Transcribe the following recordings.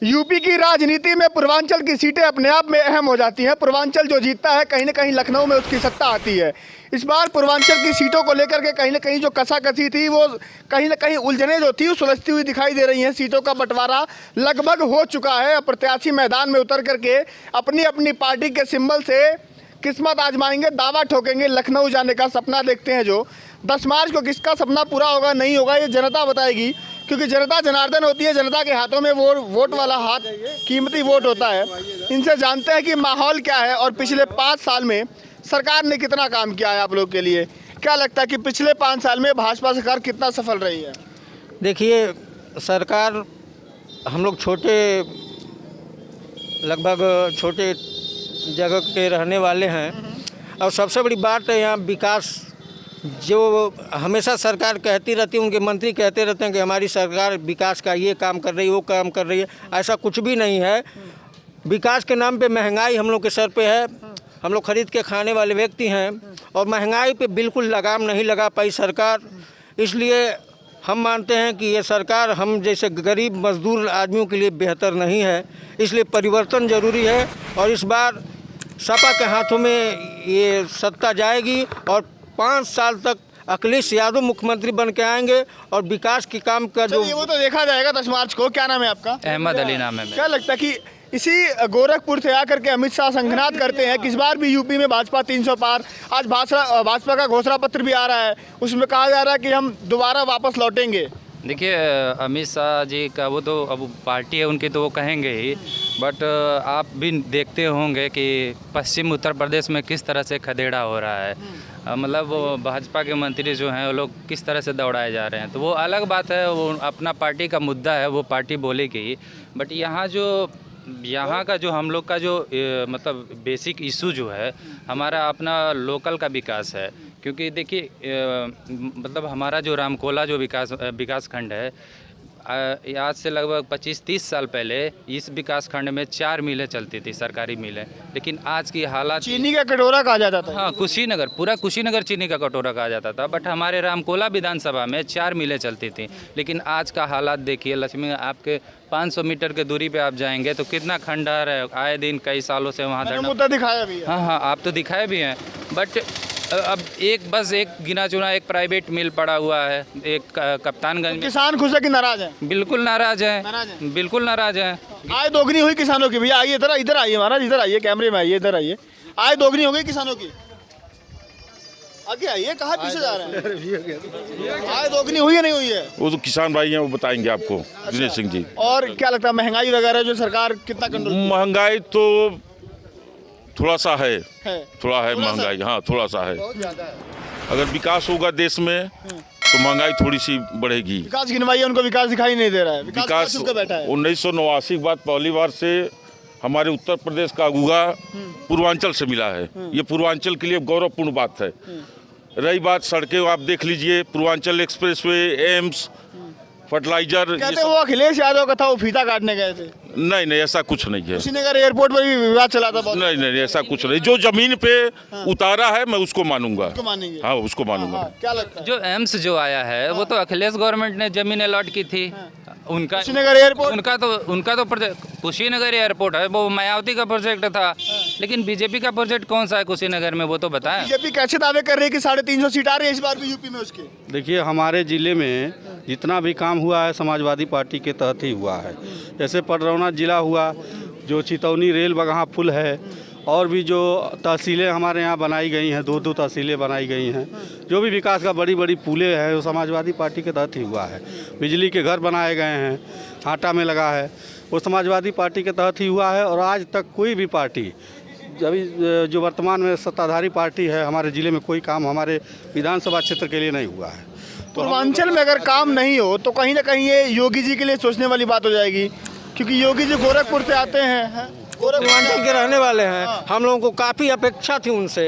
UP की राजनीति में पूर्वांचल की सीटें अपने आप में अहम हो जाती हैं। पूर्वांचल जो जीतता है कहीं ना कहीं लखनऊ में उसकी सत्ता आती है। इस बार पूर्वांचल की सीटों को लेकर के कहीं ना कहीं जो कसाकसी थी वो कहीं ना कहीं उलझने जो थी वो सुलझती हुई दिखाई दे रही हैं। सीटों का बंटवारा लगभग हो चुका है। अब प्रत्याशी मैदान में उतर करके अपनी अपनी पार्टी के सिंबल से किस्मत आजमाएंगे, दावा ठोकेंगे। लखनऊ जाने का सपना देखते हैं जो 10 मार्च को किसका सपना पूरा होगा नहीं होगा ये जनता बताएगी, क्योंकि जनता जनार्दन होती है। जनता के हाथों में वो वोट वाला हाथ कीमती वोट होता है। इनसे जानते हैं कि माहौल क्या है और पिछले 5 साल में सरकार ने कितना काम किया है आप लोग के लिए। क्या लगता है कि पिछले 5 साल में भाजपा सरकार कितना सफल रही है? देखिए, सरकार हम लोग लगभग छोटे जगह के रहने वाले हैं और सबसे बड़ी बात है यहाँ विकास। जो हमेशा सरकार कहती रहती है, उनके मंत्री कहते रहते हैं कि हमारी सरकार विकास का ये काम कर रही है, वो काम कर रही है। ऐसा कुछ भी नहीं है। विकास के नाम पे महंगाई हम लोग के सर पे है। हम लोग खरीद के खाने वाले व्यक्ति हैं और महंगाई पे बिल्कुल लगाम नहीं लगा पाई सरकार। इसलिए हम मानते हैं कि ये सरकार हम जैसे गरीब मजदूर आदमियों के लिए बेहतर नहीं है। इसलिए परिवर्तन ज़रूरी है और इस बार सपा के हाथों में ये सत्ता जाएगी और 5 साल तक अखिलेश यादव मुख्यमंत्री बन के आएंगे और विकास की काम का जो वो तो देखा जाएगा 10 मार्च को। क्या नाम है आपका? अहमद अली नाम है। क्या लगता है कि इसी गोरखपुर से आकर के अमित शाह संघनाद करते हैं कि इस बार भी यूपी में भाजपा 300 पार। आज भाजपा का घोषणा पत्र भी आ रहा है, उसमें कहा जा रहा है कि हम दोबारा वापस लौटेंगे। देखिए, अमित शाह जी का वो तो अब पार्टी है उनकी, तो वो कहेंगे ही। बट आप भी देखते होंगे कि पश्चिम उत्तर प्रदेश में किस तरह से खदेड़ा हो रहा है। मतलब वो भाजपा के मंत्री जो हैं वो लोग किस तरह से दौड़ाए जा रहे हैं, तो वो अलग बात है। वो अपना पार्टी का मुद्दा है, वो पार्टी बोलेगी। बट यहाँ का जो हम लोग का जो मतलब बेसिक इशू जो है हमारा अपना लोकल का विकास है। क्योंकि देखिए मतलब हमारा जो रामकोला जो विकास खंड है, आज से लगभग 25-30 साल पहले इस विकास खंड में 4 मिलें चलती थी, सरकारी मिलें। लेकिन आज की हालात चीनी का कटोरा कहा जाता था। हाँ, कुशीनगर, पूरा कुशीनगर चीनी का कटोरा कहा जाता था। बट हमारे रामकोला विधानसभा में 4 मिलें चलती थी। लेकिन आज का हालात देखिए, लक्ष्मी आपके 500 मीटर की दूरी पे आप जाएंगे तो कितना खंडहर है। आए दिन कई सालों से वहाँ धरना मुद्दा दिखाया भी है। हाँ, आप तो दिखाए भी हैं। बट अब एक गिना चुना एक प्राइवेट मिल पड़ा हुआ है, एक कप्तानगंज में। किसान खुश है कि नाराज है? बिल्कुल नाराज हैं, बिल्कुल नाराज हैं। आय दोगुनी हुई किसानों की। भैया आइए, इधर आइए महाराज, इधर आइए, कैमरे में आइए, इधर आइए। आय दोगुनी हो गई किसानों की। आगे आइए, कहाँ पीछे जा रहे हैं? आय दोगुनी हुई है नहीं हुई है? वो तो किसान भाई हैं, वो बताएंगे आपको, दिनेश सिंह जी। और क्या लगता है महंगाई वगैरह जो सरकार कितना कंट्रोल? महंगाई तो थोड़ा सा है महंगाई। हाँ, थोड़ा सा है। अगर विकास होगा देश में तो महंगाई थोड़ी सी बढ़ेगी। विकास गिनवाइए, उनको विकास दिखाई नहीं दे रहा है। विकास बैठा है। 1989 के बाद पहली बार से हमारे उत्तर प्रदेश का अगुआ पूर्वांचल से मिला है। ये पूर्वांचल के लिए गौरवपूर्ण बात है। रही बात सड़कें, आप देख लीजिए, पूर्वांचल एक्सप्रेसवे, एम्स, फर्टिलाइजर। कहते वो अखिलेश यादव का था, वो फीता काटने गए थे। नहीं, ऐसा कुछ नहीं है। कुशीनगर एयरपोर्ट पर भी विवाद चला था बहुत। नहीं, ऐसा कुछ नहीं। जो जमीन पे उतारा है मैं उसको मानूंगा। हाँ, उसको मानूंगा। क्या लगता है? जो एम्स जो आया है वो तो अखिलेश गवर्नमेंट ने जमीन अलॉट की थी। उनका कुशीनगर एयरपोर्ट, उनका तो कुशीनगर एयरपोर्ट है, वो मायावती का प्रोजेक्ट था। लेकिन बीजेपी का प्रोजेक्ट कौन सा है कुशीनगर में, वो तो बताएं। बीजेपी कैसे दावे कर रही है कि 350 सीट आ रही है इस बार भी यूपी में उसके? देखिए, हमारे ज़िले में जितना भी काम हुआ है समाजवादी पार्टी के तहत ही हुआ है। जैसे पडरौना जिला हुआ, जो चितौनी रेल बगहा पुल है, और भी जो तहसीलें हमारे यहाँ बनाई गई हैं, 2 तहसीलें बनाई गई हैं। जो भी विकास का बड़ी पुलें हैं वो समाजवादी पार्टी के तहत ही हुआ है। बिजली के घर बनाए गए हैं, हाटा में लगा है, वो समाजवादी पार्टी के तहत ही हुआ है। और आज तक कोई भी पार्टी, अभी जो वर्तमान में सत्ताधारी पार्टी है, हमारे ज़िले में कोई काम हमारे विधानसभा क्षेत्र के लिए नहीं हुआ है। पूर्वांचल में अगर काम नहीं हो तो कहीं ना कहीं ये योगी जी के लिए सोचने वाली बात हो जाएगी, क्योंकि योगी जी गोरखपुर से आते हैं, पूर्वांचल के रहने वाले हैं। हम लोगों को काफ़ी अपेक्षा थी उनसे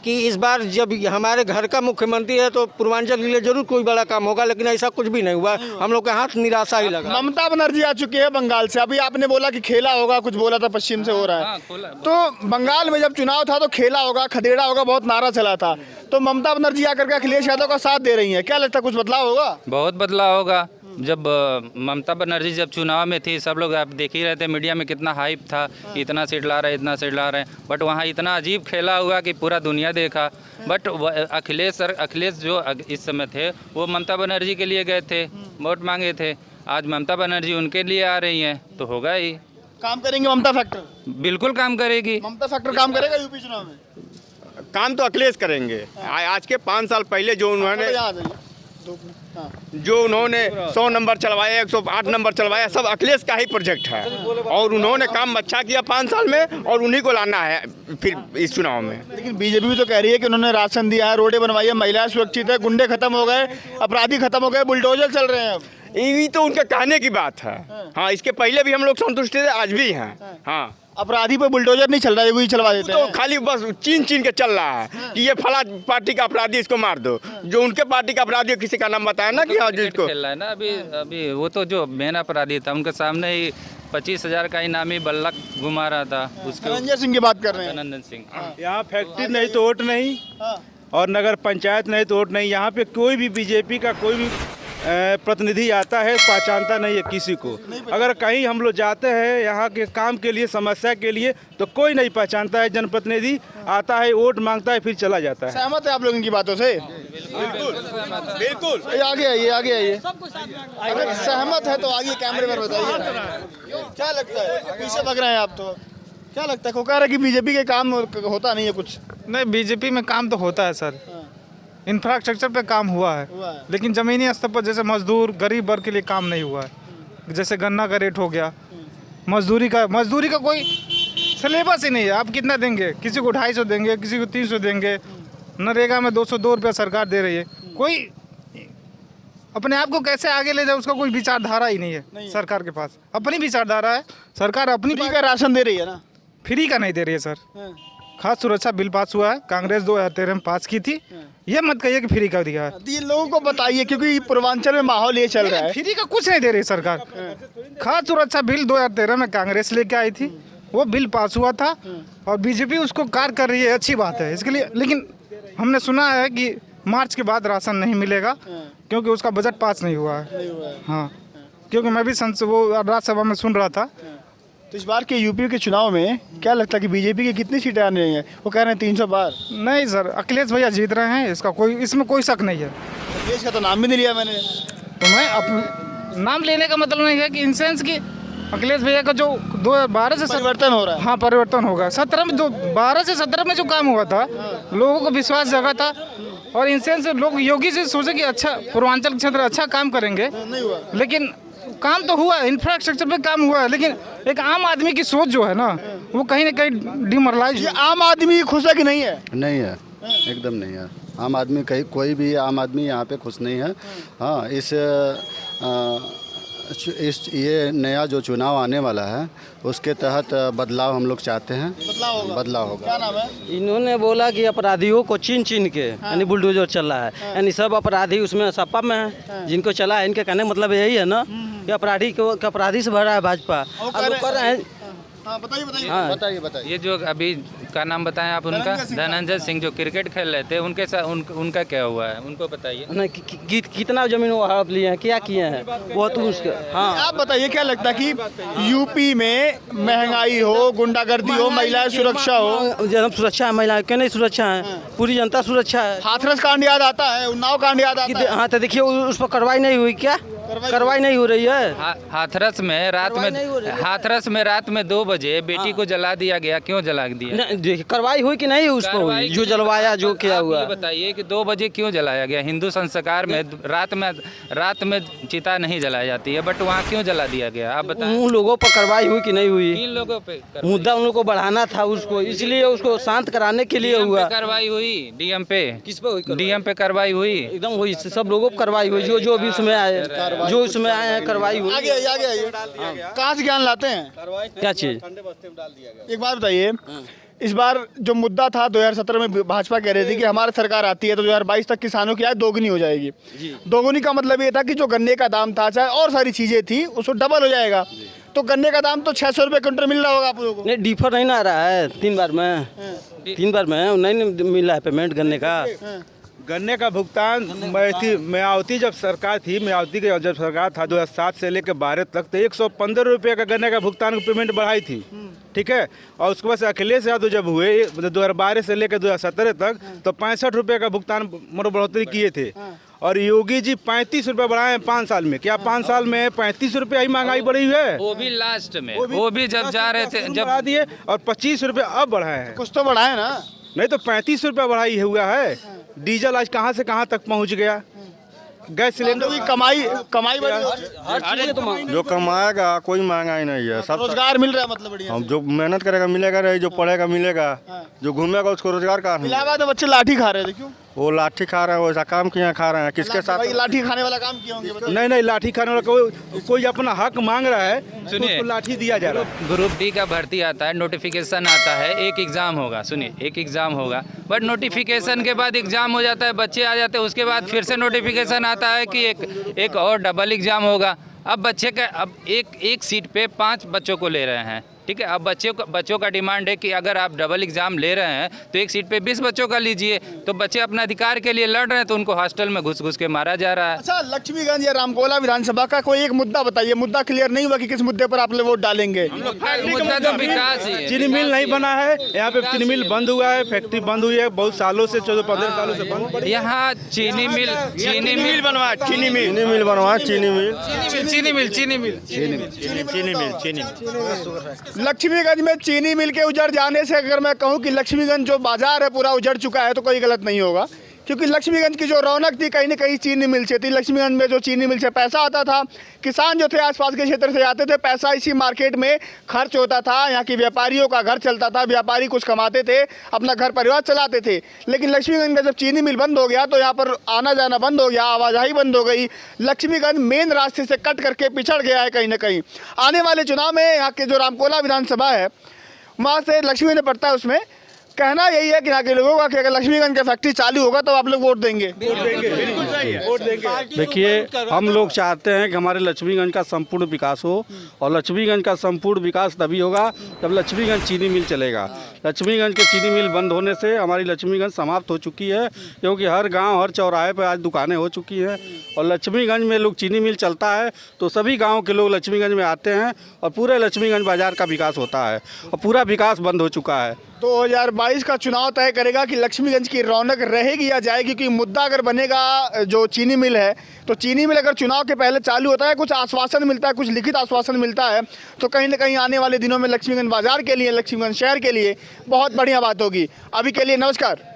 कि इस बार जब हमारे घर का मुख्यमंत्री है तो पूर्वांचल के लिए जरूर कोई बड़ा काम होगा, लेकिन ऐसा कुछ भी नहीं हुआ। हम लोग के हाथ निराशा ही लगा। ममता बनर्जी आ चुकी है बंगाल से। अभी आपने बोला कि खेला होगा, कुछ बोला था पश्चिम से हो रहा है। तो बंगाल में जब चुनाव था तो खेला होगा, खदेड़ा होगा, बहुत नारा चला था। तो ममता बनर्जी आकर के अखिलेश यादव का साथ दे रही है। क्या लगता है कुछ बदलाव होगा? बहुत बदलाव होगा। जब ममता बनर्जी जब चुनाव में थी, सब लोग आप देख ही रहे थे, मीडिया में कितना हाइप था, इतना सीट ला रहे हैं, इतना सीट ला रहे हैं, बट वहाँ इतना अजीब खेला हुआ कि पूरा दुनिया देखा। बट अखिलेश जो इस समय थे वो ममता बनर्जी के लिए गए थे, वोट मांगे थे। आज ममता बनर्जी उनके लिए आ रही हैं तो होगा ही। काम करेंगे ममता फैक्टर? बिल्कुल काम करेगी। ममता फैक्टर काम करेगा यूपी चुनाव में? काम तो अखिलेश करेंगे। आज के 5 साल पहले जो उन्होंने जो उन्होंने 100 नंबर चलवाए, 108 नंबर चलवाया, सब अखिलेश का ही प्रोजेक्ट है और उन्होंने काम अच्छा किया 5 साल में और उन्हीं को लाना है फिर इस चुनाव में। लेकिन बीजेपी भी तो कह रही है कि उन्होंने राशन दिया है, रोडें बनवाई है, महिलाएं सुरक्षित है, गुंडे खत्म हो गए, अपराधी खत्म हो गए, बुलडोजर चल रहे हैं अब। ये तो उनके कहने की बात है। हाँ, इसके पहले भी हम लोग संतुष्ट थे, आज भी हैं। हाँ, अपराधी पे बुलडोजर नहीं चल रहा है, वही चलवा देते तो हैं। खाली बस चीन के चल रहा है कि ये फला पार्टी का अपराधी, इसको मार दो। जो उनके पार्टी का अपराधी किसी का नाम बताया ना कि हाँ जिसको खेल रहा है ना अभी वो तो जो मेन अपराधी था उनके सामने ही 25,000 का इनामी बल्लक घुमा रहा था। उसके धनंजय सिंह की बात कर रहे हैं। धनंजय सिंह। यहाँ फैक्ट्री नहीं तो वोट नहीं और नगर पंचायत नहीं तो वोट नहीं। यहाँ पे कोई भी बीजेपी का कोई भी प्रतिनिधि आता है पहचानता नहीं है किसी को। अगर कहीं हम लोग जाते हैं यहाँ के काम के लिए, समस्या के लिए, तो कोई नहीं पहचानता है। जनप्रतिनिधि आता है, वोट मांगता है, फिर चला जाता है। सहमत है आप लोगों की बातों से? बिल्कुल। ये आगे आइए। अगर सहमत है तो आगे कैमरे में बताइए, क्या लगता है? पीछे भाग रहे हैं आप तो। क्या लगता है? को कह रहा है कि बीजेपी के काम होता नहीं है कुछ। नहीं, बीजेपी में काम तो होता है सर, इंफ्रास्ट्रक्चर पे काम हुआ है, लेकिन ज़मीनी स्तर पर जैसे मजदूर गरीब वर्ग के लिए काम नहीं हुआ है। जैसे गन्ना का रेट हो गया, मजदूरी का कोई सिलेबस ही नहीं है। आप कितना देंगे? किसी को 250 देंगे, किसी को 300 देंगे। नरेगा में 202 रुपया सरकार दे रही है। कोई अपने आप को कैसे आगे ले जाए उसका कोई विचारधारा ही नहीं है सरकार के पास। अपनी विचारधारा है, सरकार अपनी फ्री का राशन दे रही है ना? फ्री का नहीं दे रही है सर। खास सुरक्षा बिल पास हुआ है, कांग्रेस 2013 में पास की थी। ये मत कहिए कि फ्री कर दिया है। ये लोगों को बताइए, क्योंकि पूर्वांचल में माहौल ये चल रहा है। फ्री का कुछ नहीं दे रही सरकार। खास सुरक्षा बिल 2013 में कांग्रेस लेके आई थी, वो बिल पास हुआ था और बीजेपी उसको कार्य कर रही है, अच्छी बात है इसके लिए। लेकिन हमने सुना है कि मार्च के बाद राशन नहीं मिलेगा क्योंकि उसका बजट पास नहीं हुआ है। हाँ, क्योंकि मैं भी वो राज्यसभा में सुन रहा था। तो इस बार के यूपी के चुनाव में क्या लगता है कि बीजेपी की कितनी सीटें आने रही हैं? वो कह रहे हैं 300 पार। नहीं सर, अखिलेश भैया जीत रहे हैं, इसमें कोई शक नहीं है। अखिलेश का तो नाम भी नहीं लिया मैंने। तो मैं अपने नाम लेने का मतलब नहीं है कि इन सेंस की अखिलेश भैया का जो 2012 से परिवर्तन हो रहा है। हाँ, परिवर्तन होगा। 12 से 17 में जो काम हुआ था, लोगों को विश्वास जगा था और इन सेंस लोग योगी से सोचे कि अच्छा पूर्वांचल क्षेत्र अच्छा काम करेंगे, नहीं हुआ। लेकिन काम तो हुआ है, इंफ्रास्ट्रक्चर पे काम हुआ है, लेकिन एक आम आदमी की सोच जो है ना वो कहीं ना कहीं डिमोरलाइज। ये आम आदमी खुश है कि नहीं है? नहीं है, एकदम नहीं है। आम आदमी कोई भी आम आदमी यहाँ पे खुश नहीं है। हाँ, ये नया जो चुनाव आने वाला है उसके तहत बदलाव हम लोग चाहते हैं। बदलाव होगा। क्या नाम है? इन्होंने बोला कि अपराधियों को चीन के यानी बुलडोजर चल रहा है, यानी सब अपराधी उसमें सपा में है। जिनको चला है इनके कहने मतलब यही है ना कि अपराधी से भरा है भाजपा। अब लोग कर रहे हैं। हाँ, बताइए। हाँ, बताइए। ये जो अभी का नाम बताएं आप उनका, धनंजय सिंह जो क्रिकेट खेल रहे थे, उनके साथ उनका क्या हुआ है, उनको बताइए। नहीं, कितना जमीन वो हड़प लिए हैं, क्या किए हैं वो तो उसके। हाँ, आप बताइए, क्या लगता है कि यूपी में महंगाई हो, गुंडागर्दी हो, महिला सुरक्षा हो? जब सुरक्षा है, महिला क्यों नहीं सुरक्षा है? पूरी जनता सुरक्षा है। हाथरस कांड याद आता है, उन्नाव कांड याद आता है। हाँ, तो देखिए उस पर कार्रवाई नहीं हुई। क्या कार्रवाई नहीं हो रही है? हाथरस में रात में 2 बजे बेटी को जला दिया गया। क्यों जला दिया? देखिए कार्रवाई हुई कि नहीं उस पर हुई? जो जलवाया, जो किया हुआ। ये बताइए कि 2 बजे क्यों जलाया गया? हिंदू संस्कार में रात में चिता नहीं जलाई जाती है, बट वहाँ क्यों जला दिया गया? आप बताएं। उन लोगों पर कार्रवाई हुई कि नहीं हुई? किन लोगों पे? मुद्दा उन लोगों को बढ़ाना था उसको, इसलिए उसको शांत कराने के लिए हुआ। कार्रवाई हुई डीएम पे? किस पे हुई? डीएम पे कार्रवाई हुई, एकदम हुई। सब लोगों पर कार्रवाई हुई, जो भी उसमें आए, जो उसमें आए हैं कार्रवाई हुई। आगे कहाँ से ज्ञान लाते हैं? क्या चीज? एक बात बताइए, इस बार जो मुद्दा था 2017 में भाजपा कह रही थी कि हमारी सरकार आती है तो 2022 तक किसानों की आय दोगुनी हो जाएगी। दोगुनी का मतलब ये था कि जो गन्ने का दाम था, चाहे और सारी चीजें थी, उसको डबल हो जाएगा। तो गन्ने का दाम तो 600 रुपये क्विंटल मिल रहा होगा आप लोगों को। नहीं, डिफर नहीं ना आ रहा है 3 बार में नहीं मिला है पेमेंट गन्ने का। गन्ने का भुगतान मायावती जब सरकार थी, मायावती की जब सरकार था 2007 से लेकर 12 तक, तो 115 रुपये का गन्ने का भुगतान की पेमेंट बढ़ाई थी, ठीक है। और उसके बाद से अखिलेश यादव जब हुए 2012 से लेकर 2017 तक, तो 65 रुपये का भुगतान बढ़ोतरी किए थे। और योगी जी 35 रुपये बढ़ाए हैं 5 साल में। क्या 5 साल में 35 रुपये ही महंगाई बढ़ी हुई है? वो भी लास्ट में, वो भी जब जा रहे थे जब बढ़ा दिए, और 25 रुपये अब बढ़ाए हैं। कुछ तो बढ़ाए ना, नहीं तो 35 रुपये बढ़ाई हुआ है। डीजल आज कहाँ से कहाँ तक पहुँच गया, गैस सिलेंडर की कमाई बढ़ी, जो कमाएगा कोई महंगाई नहीं है, सब रोजगार मिल रहा है, मतलब बढ़िया। हम जो मेहनत करेगा मिलेगा नहीं, जो पढ़ेगा मिलेगा, जो घूमेगा उसको रोजगार कहाँ मिलेगा। इलाहाबाद में बच्चे लाठी खा रहे थे, क्यों? वो लाठी खा रहे हैं, वैसा काम किया खा रहे हैं, किसके साथ? भाई लाठी खाने वाला काम किए होंगे, बताओ। नहीं लाठी खाने वाला कोई अपना हक मांग रहा है, सुनिए, उसको लाठी दिया जा रहा है। ग्रुप डी का भर्ती आता है, नोटिफिकेशन आता है, एक एग्ज़ाम होगा, सुनिए एक एग्ज़ाम होगा, बट नोटिफिकेशन के बाद एग्ज़ाम हो जाता है, बच्चे आ जाते हैं, उसके बाद फिर से नोटिफिकेशन आता है कि एक और डबल एग्ज़ाम होगा। अब बच्चे का अब एक सीट पे 5 बच्चों को ले रहे हैं, ठीक है। अब बच्चों का डिमांड है कि अगर आप डबल एग्ज़ाम ले रहे हैं तो एक सीट पे 20 बच्चों का लीजिए। तो बच्चे अपना अधिकार के लिए लड़ रहे हैं, तो उनको हॉस्टल में घुस के मारा जा रहा है। अच्छा, लक्ष्मीगंज या रामकोला विधानसभा का कोई एक मुद्दा बताइए, मुद्दा क्लियर नहीं हुआ कि किस मुद्दे पर आप लोग वोट डालेंगे। मुद्दा तो विकास ही है। चीनी मिल नहीं बना है यहाँ पे, चीनी मिल बंद हुआ है, फैक्ट्री बंद हुई है बहुत सालों से, 14-15 सालों से बंद। यहाँ चीनी मिल बनवा, चीनी मिल। लक्ष्मीगंज में चीनी मिल के उजड़ जाने से अगर मैं कहूं कि लक्ष्मीगंज जो बाजार है पूरा उजड़ चुका है, तो कोई गलत नहीं होगा, क्योंकि लक्ष्मीगंज की जो रौनक थी कहीं ना कहीं चीनी मिल से थी। लक्ष्मीगंज में जो चीनी मिल से पैसा आता था, किसान जो थे आसपास के क्षेत्र से आते थे, पैसा इसी मार्केट में खर्च होता था, यहाँ की व्यापारियों का घर चलता था, व्यापारी कुछ कमाते थे, अपना घर परिवार चलाते थे। लेकिन लक्ष्मीगंज में जब चीनी मिल बंद हो गया तो यहाँ पर आना जाना बंद हो गया, आवाजाही बंद हो गई। लक्ष्मीगंज मेन रास्ते से कट करके पिछड़ गया है कहीं ना कहीं। आने वाले चुनाव में यहाँ के जो रामकोला विधानसभा है वहाँ से लक्ष्मीगंज पड़ता है, उसमें कहना यही है कि यहाँ के लोगों का कि अगर लक्ष्मीगंज का फैक्ट्री चालू होगा तो आप लोग वोट देंगे। देखिए, हम लोग चाहते हैं कि हमारे लक्ष्मीगंज का संपूर्ण विकास हो, और लक्ष्मीगंज का संपूर्ण विकास तभी होगा जब लक्ष्मीगंज चीनी मिल चलेगा। लक्ष्मीगंज के चीनी मिल बंद होने से हमारी लक्ष्मीगंज समाप्त हो चुकी है, क्योंकि हर गांव हर चौराहे पर आज दुकानें हो चुकी हैं। और लक्ष्मीगंज में लोग चीनी मिल चलता है तो सभी गाँव के लोग लक्ष्मीगंज में आते हैं, और पूरे लक्ष्मीगंज बाज़ार का विकास होता है, और पूरा विकास बंद हो चुका है। 2022 का चुनाव तय करेगा कि लक्ष्मीगंज की रौनक रहेगी या जाएगी, क्योंकि मुद्दा अगर बनेगा जो चीनी मिल है, तो चीनी मिल अगर चुनाव के पहले चालू होता है, कुछ आश्वासन मिलता है, कुछ लिखित आश्वासन मिलता है, तो कहीं ना कहीं आने वाले दिनों में लक्ष्मीगंज बाजार के लिए, लक्ष्मीगंज शहर के लिए बहुत बढ़िया बात होगी। अभी के लिए नमस्कार।